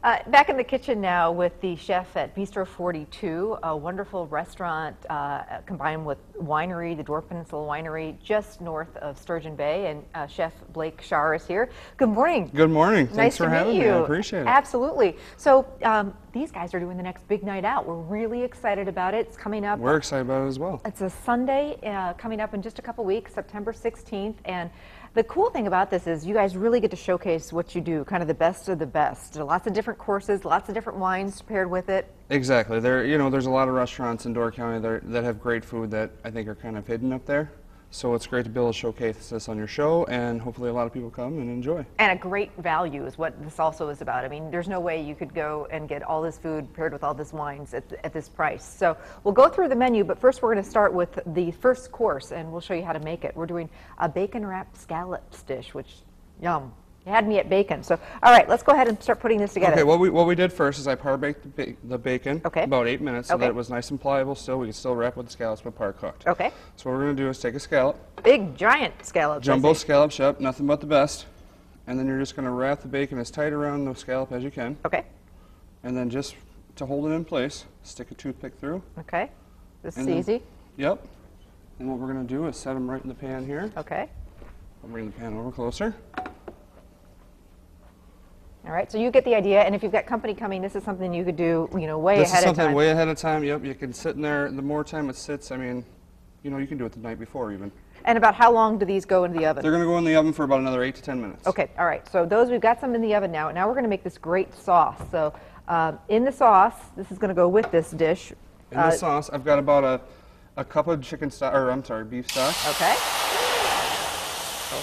Back in the kitchen now with the chef at Bistro 42, a wonderful restaurant combined with winery, the Dwarf Peninsula Winery, just north of Sturgeon Bay, and Chef Blake Shar is here. Good morning. Good morning. Nice Thanks for having me. I appreciate it. Absolutely. So these guys are doing the next big night out. We're really excited about it. It's coming up. We're excited about it as well. It's a Sunday coming up in just a couple weeks, September 16th, and the cool thing about this is you guys really get to showcase what you do, kind of the best of the best. There are lots of different courses, lots of different wines paired with it. Exactly. There's a lot of restaurants in Door County that have great food that I think are kind of hidden up there. So it's great to be able to showcase this on your show, and hopefully a lot of people come and enjoy. And a great value is what this also is about. I mean, there's no way you could go and get all this food paired with all this wines at this price. So we'll go through the menu, but first we're going to start with the first course, and we'll show you how to make it. We're doing a bacon-wrapped scallops dish, which, yum. You had me at bacon. So, all right, let's go ahead and start putting this together. Okay, what we did first is I par-baked the bacon about 8 minutes so that it was nice and pliable still. We can still wrap with the scallops, but par-cooked. Okay. So what we're going to do is take a scallop. Big, giant scallops. Jumbo scallops, yep, nothing but the best. And then you're just going to wrap the bacon as tight around the scallop as you can. Okay. And then just to hold it in place, stick a toothpick through. Okay. This is easy. Yep. And what we're going to do is set them right in the pan here. Okay. I'll bring the pan over closer. All right, so you get the idea, and if you've got company coming, this is something you could do, way ahead of time. This is something way ahead of time, yep. You can sit in there, the more time it sits, I mean, you can do it the night before even. And about how long do these go into the oven? They're going to go in the oven for about another 8 to 10 minutes. Okay, all right, so we've got some in the oven now. Now we're going to make this great sauce. So in the sauce, this is going to go with this dish. In the sauce, I've got about a cup of beef stock. Okay.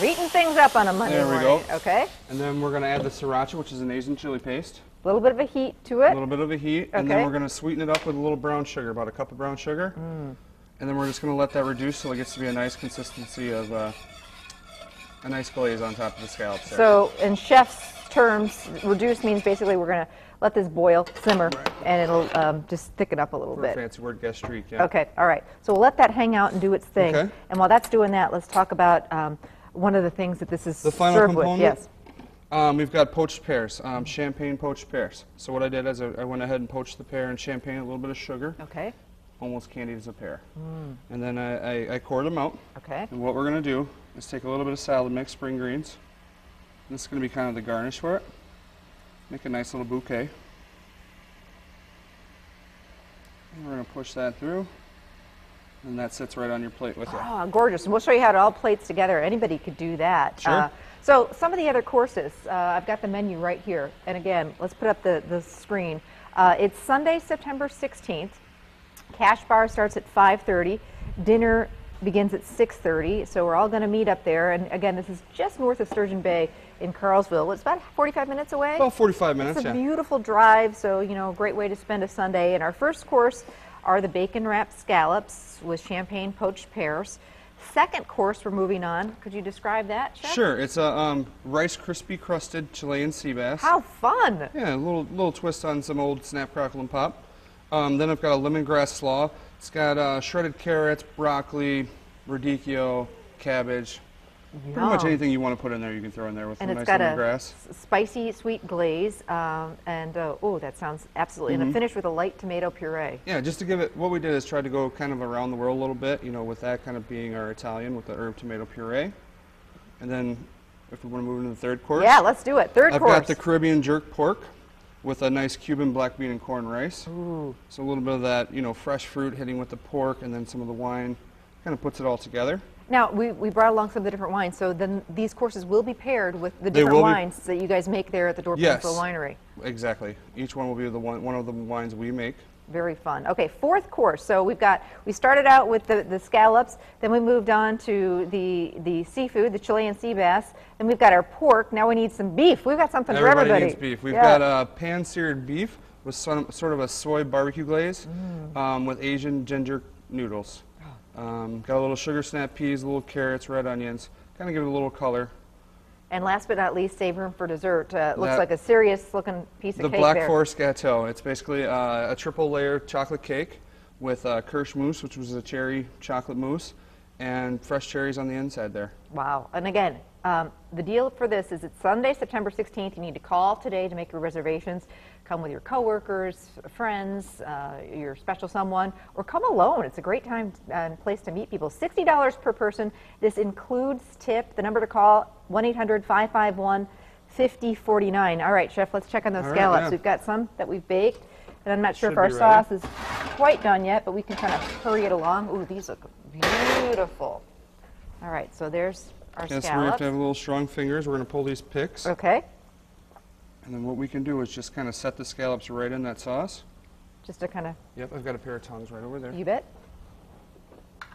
We're heating things up on a Monday morning. There we go. Okay. And then we're going to add the sriracha, which is an Asian chili paste. A little bit of a heat to it. A little bit of a heat. Okay. And then we're going to sweeten it up with a little brown sugar, about a cup of brown sugar. And then we're just going to let that reduce till it gets to be a nice consistency of a nice glaze on top of the scallops there. So in chef's terms, reduce means basically we're going to let this boil, simmer, and it'll just thicken up a little bit. Fancy word, gastrique, yeah. Okay, all right. So we'll let that hang out and do its thing. Okay. And while that's doing that, let's talk about one of the things that this is the final served component, with. Yes. We've got poached pears, champagne poached pears. So what I did is I went ahead and poached the pear in champagne, a little bit of sugar. Okay. Almost candied as a pear. And then I cored them out. Okay. And what we're going to do is take a little bit of salad mix, spring greens. This is going to be kind of the garnish for it. Make a nice little bouquet. And we're going to push that through. And that sits right on your plate with you. Oh, gorgeous. And we'll show you how it all plates together. Anybody could do that. Sure. So some of the other courses, I've got the menu right here. And again, let's put up the screen. It's Sunday, September 16th. Cash bar starts at 5:30. Dinner begins at 6:30. So we're all going to meet up there. And again, this is just north of Sturgeon Bay in Carlsville. It's about 45 minutes away. About 45 minutes, It's a beautiful drive, so, a great way to spend a Sunday. And our first course are the bacon-wrapped scallops with champagne poached pears. Second course, we're moving on. Could you describe that, Chef? Sure. It's a rice crispy crusted Chilean sea bass. How fun! Yeah, a little twist on some old Snap, Crackle, and Pop. Then I've got a lemongrass slaw. It's got shredded carrots, broccoli, radicchio, cabbage. Pretty much anything you want to put in there, you can throw in there with some nice lemongrass. And it's got a spicy, sweet glaze, oh, that sounds absolutely, and a finish with a light tomato puree. Yeah, just to give it, what we did is try to go kind of around the world a little bit, with that kind of being our Italian with the herb tomato puree. And then, if we want to move into the third course. Yeah, let's do it. Third course. I've got the Caribbean jerk pork with a nice Cuban black bean and corn rice. Ooh. So a little bit of that, fresh fruit hitting with the pork, and then some of the wine kind of puts it all together. Now, we brought along some of the different wines, so then these courses will be paired with the different wines that you guys make there at the Dwarf Peninsula Winery. Exactly. Each one will be one of the wines we make. Very fun. Okay, fourth course. So we started out with the scallops, then we moved on to the seafood, the Chilean sea bass, then we've got our pork. Now we need some beef. We've got something for everybody. Everybody needs beef. We've got pan-seared beef with sort of a soy barbecue glaze with Asian ginger noodles. Got a little sugar snap peas, a little carrots, red onions, kind of give it a little color. And last but not least, save room for dessert. Looks like a serious looking piece of cake there. The Black Forest Gâteau. It's basically a triple layer chocolate cake with Kirsch mousse, which was a cherry chocolate mousse, and fresh cherries on the inside there. Wow. And again, The deal for this is it's Sunday, September 16th. You need to call today to make your reservations. Come with your coworkers, friends, your special someone, or come alone. It's a great time and place to meet people. $60 per person. This includes tip. The number to call, 1-800-551-5049. All right, Chef, let's check on those scallops. Yeah. We've got some that we've baked, and I'm not sure if Should our be sauce ready. is quite done yet, but we can kind of hurry it along. Ooh, these look beautiful. All right, so there's our Yes, we have scallops. to have little strong fingers. We're going to pull these picks. Okay, And then what we can do is just kind of set the scallops right in that sauce. just to kind of, Yep, I've got a pair of tongs right over there. you bet. It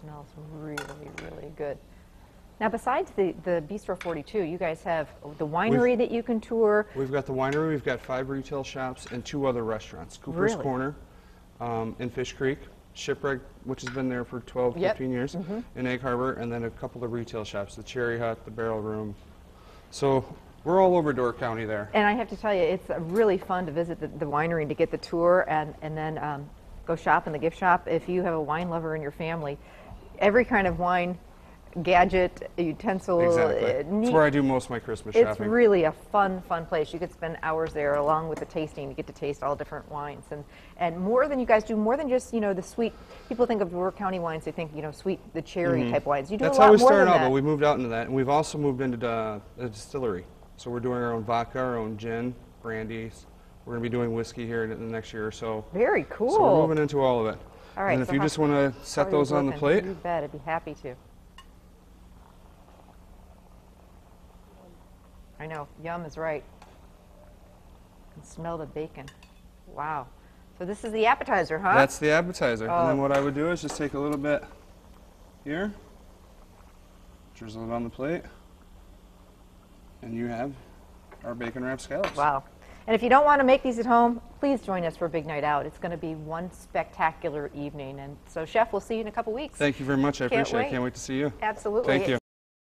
smells really, really good. Now, besides the Bistro 42, you guys have the winery that you can tour. We've got the winery, we've got 5 retail shops, and 2 other restaurants. Cooper's Really? Corner in Fish Creek, Shipwreck, which has been there for 12, Yep. 15 years, in Egg Harbor, and then a couple of retail shops, the Cherry Hut, the Barrel Room. So we're all over Door County there. And I have to tell you, it's really fun to visit the winery and to get the tour and then go shop in the gift shop. If you have a wine lover in your family, every kind of wine gadget, utensil, Exactly. neat. That's where I do most of my Christmas It's shopping. really a fun place. You could spend hours there along with the tasting. You get to taste all different wines. And more than you guys do, more than just, the sweet. People think of Door County wines, they think, sweet, the cherry type wines. You do That's a lot how we more started than out, that. but we moved out into that. And we've also moved into the distillery. So we're doing our own vodka, our own gin, brandies. We're going to be doing whiskey here in the next year or so. Very cool. So we're moving into all of it. All right, And if so you how- just want to How set are you those on the looking? plate. You bet. I'd be happy to. I know. Yum is right. I can smell the bacon. Wow. So this is the appetizer, huh? That's the appetizer. And Oh. then what I would do is just take a little bit here, drizzle it on the plate, and you have our bacon wrapped scallops. Wow. And if you don't want to make these at home, please join us for a big night out. It's going to be one spectacular evening. And so, Chef, we'll see you in a couple weeks. Thank you very much. I Can't appreciate it. wait. Can't wait to see you. Absolutely. Thank you.